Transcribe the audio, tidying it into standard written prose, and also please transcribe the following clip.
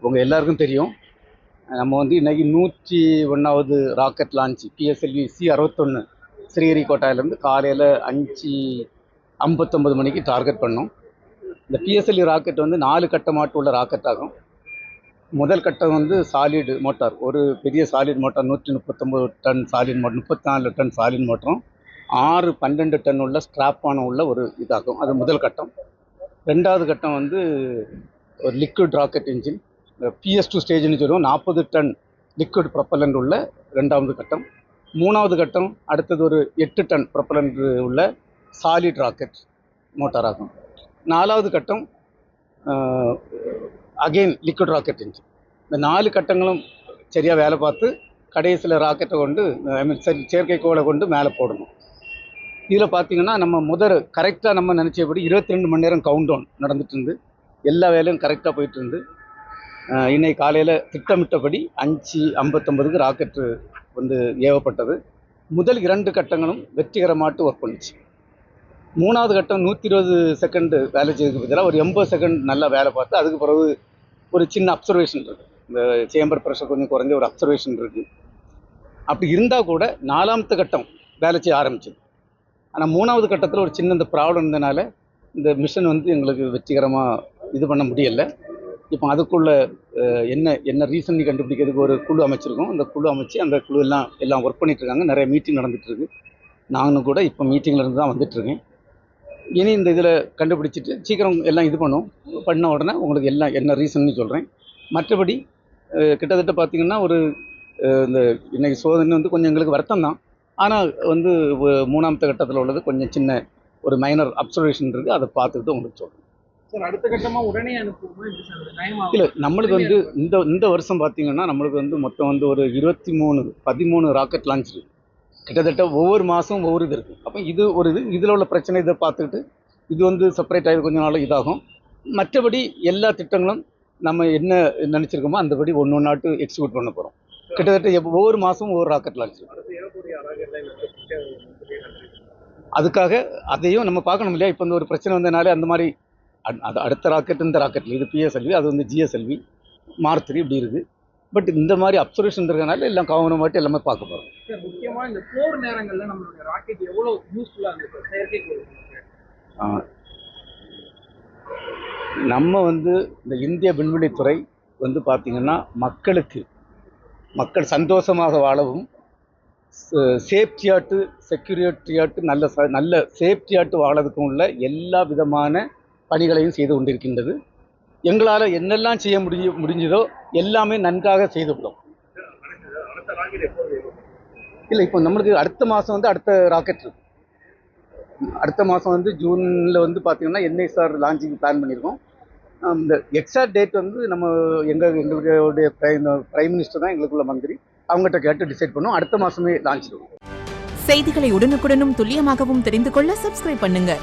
உங்கள் எல்லாருக்கும் தெரியும், நம்ம வந்து இன்றைக்கி 101வது ராக்கெட் லான்ச் பிஎஸ்எல்வி C-61 ஸ்ரீஹரிகோட்டாவிலேருந்து காலையில் 5:59 மணிக்கு டார்கெட் பண்ணோம். இந்த பிஎஸ்எல்வி ராக்கெட் வந்து 4 கட்டமாட்டு உள்ள ராக்கெட் ஆகும். முதல் கட்டம் வந்து சாலிட் மோட்டார், ஒரு பெரிய solid motor 139 ton solid motor, 34 ton solid மோட்டரும் 12 டன் உள்ள ஸ்ட்ராப்பான உள்ள ஒரு இதாகும். அது முதல் கட்டம். ரெண்டாவது கட்டம் வந்து ஒரு லிக்விட் ராக்கெட் இன்ஜின், PS2 ஸ்டேஜ்னு சொல்லுவோம். 40 டன் லிக்விட் ப்ரொப்பலண்ட் உள்ள ரெண்டாவது கட்டம். மூணாவது கட்டம் அடுத்தது ஒரு 8 டன் ப்ரொப்பலண்ட் உள்ள சாலிட் ராக்கெட் மோட்டார் ஆகும். நாலாவது கட்டம் அகெயின் லிக்விட் ராக்கெட் இன்ஜின். இந்த 4 கட்டங்களும் சரியாக வேலை பார்த்து கடைசியில் ராக்கெட்டை கொண்டு செயற்கைக்கோளை கொண்டு மேலே போடணும். இதில் பார்த்தீங்கன்னா நம்ம கரெக்டாக நம்ம நினச்சபடி 22 மணி நேரம் கவுண்ட் டவுன் நடந்துட்டு இருந்து எல்லா வேலையும் கரெக்டாக போயிட்டு இருந்து இன்னைக்கு காலையில் திட்டமிட்டபடி 5:59க்கு ராக்கெட்டு வந்து ஏவப்பட்டது. முதல் 2 கட்டங்களும் வெற்றிகரமாட்டு ஒர்க் பண்ணிச்சு. மூணாவது கட்டம் 120 செகண்ட் வேலை செய்யறதுக்கு பதிலாக ஒரு 80 செகண்ட் நல்லா வேலை பார்த்து அதுக்கு பிறகு ஒரு சின்ன அப்சர்வேஷன் இருக்குது. இந்த சேம்பர் ப்ரெஷர் கொஞ்சம் குறைஞ்ச ஒரு அப்சர்வேஷன் இருக்குது. அப்படி இருந்தால் கூட 4ஆவது கட்டம் வேலை செய்ய ஆரம்பிச்சது. ஆனால் 3ஆவது கட்டத்தில் ஒரு சின்ன இந்த ப்ராப்ளம் இருந்தனால இந்த மிஷன் வந்து எங்களுக்கு வெற்றிகரமாக இது பண்ண முடியலை. இப்போ அதுக்குள்ள என்ன ரீசன் கண்டுபிடிக்கிறதுக்கு ஒரு குழு அமைச்சிருக்கோம். அந்த குழு அமைச்சு அந்த குழு எல்லாம் ஒர்க் பண்ணிகிட்ருக்காங்க. நிறைய மீட்டிங் நடந்துகிட்ருக்கு. நானும் கூட இப்போ மீட்டிங்கில் இருந்து தான் வந்துட்டுருக்கேன். இனி இந்த இதில் கண்டுபிடிச்சிட்டு சீக்கிரம் எல்லாம் இது பண்ண உடனே உங்களுக்கு எல்லாம் என்ன ரீசன்னு சொல்கிறேன். மற்றபடி கிட்டத்தட்ட பார்த்திங்கன்னா ஒரு இந்த இன்றைக்கி சோதனை வந்து கொஞ்சம் எங்களுக்கு வருத்தம் தான். ஆனால் வந்து 3ஆவது கட்டத்தில் உள்ளது கொஞ்சம் சின்ன ஒரு மைனர் அப்சர்வேஷன் இருக்குது. அதை பார்த்துக்கிட்டு உங்களுக்கு சொல்கிறேன். சார், அடுத்த கட்டமாக உடனே அனுப்புவோமா? இல்லை, நம்மளுக்கு வந்து இந்த வருஷம் பார்த்திங்கன்னா நம்மளுக்கு வந்து மொத்தம் வந்து ஒரு 13 ராக்கெட் லான்ச் இருக்குது. கிட்டத்தட்ட ஒவ்வொரு மாதம் ஒவ்வொரு இது இருக்குது. அப்போ இது ஒரு இதில் உள்ள பிரச்சனை இதை பார்த்துக்கிட்டு இது வந்து செப்பரேட் ஆகி கொஞ்ச நாள் இதாகும். மற்றபடி எல்லா திட்டங்களும் நம்ம என்ன நினச்சிருக்கோமோ அந்தபடி ஒன்று எக்ஸிக்யூட் பண்ண போகிறோம். கிட்டத்தட்ட ஒவ்வொரு மாதமும் ஒவ்வொரு ராக்கெட் லான்ச். அதுக்காக அதையும் நம்ம பார்க்கணும் இல்லையா? இப்போ இந்த ஒரு பிரச்சனை வந்ததுனாலே அந்த மாதிரி அது அடுத்த ராக்கெட் இந்த ராக்கெட்டில் இது PSLV, அது வந்து GSLV, Mark 3 இப்படி இருக்குது. பட் இந்த மாதிரி அப்சர்வேஷன் இருக்கிறதுனால எல்லாம் கவனமாட்டு எல்லாமே பார்க்க போகிறோம். முக்கியமாக இந்த போர் நேரங்களில் நம்மளுடைய ராக்கெட் எவ்வளோ யூஸ்ஃபுல்லாக இருந்துச்சு செயற்கைக்கோள்? நம்ம வந்து இந்த இந்திய விண்வெளித்துறை வந்து பார்த்திங்கன்னா மக்கள் சந்தோஷமாக வாழவும் சேஃப்டியாட்டு செக்யூரிட்டியாட்டு நல்ல சேஃப்டியாட்டு வாழறதுக்கும் உள்ள எல்லா விதமான பணிகளையும் செய்து கொண்டிருக்கின்றது. எங்களால் என்னெல்லாம் செய்ய முடிஞ்சதோ எல்லாமே நன்றாக செய்துவிட்டோம். இல்லை, இப்போ நம்மளுக்கு அடுத்த மாதம் வந்து அடுத்த ராக்கெட் இருக்கு. அடுத்த மாதம் வந்து ஜூனில் வந்து பார்த்திங்கன்னா NISR லான்ச்சிங் பிளான் பண்ணியிருக்கோம். இந்த எக்ஸாக்ட் டேட் வந்து எங்களுடைய பிரைம் மினிஸ்டர் தான் எங்களுக்குள்ள மந்திரி, அவங்ககிட்ட கேட்டு டிசைட் பண்ணுவோம். அடுத்த மாதமே லான்ச் இருக்கும். செய்திகளை உடனுக்குடனும் துல்லியமாகவும் தெரிந்து கொள்ள சப்ஸ்கிரைப் பண்ணுங்க.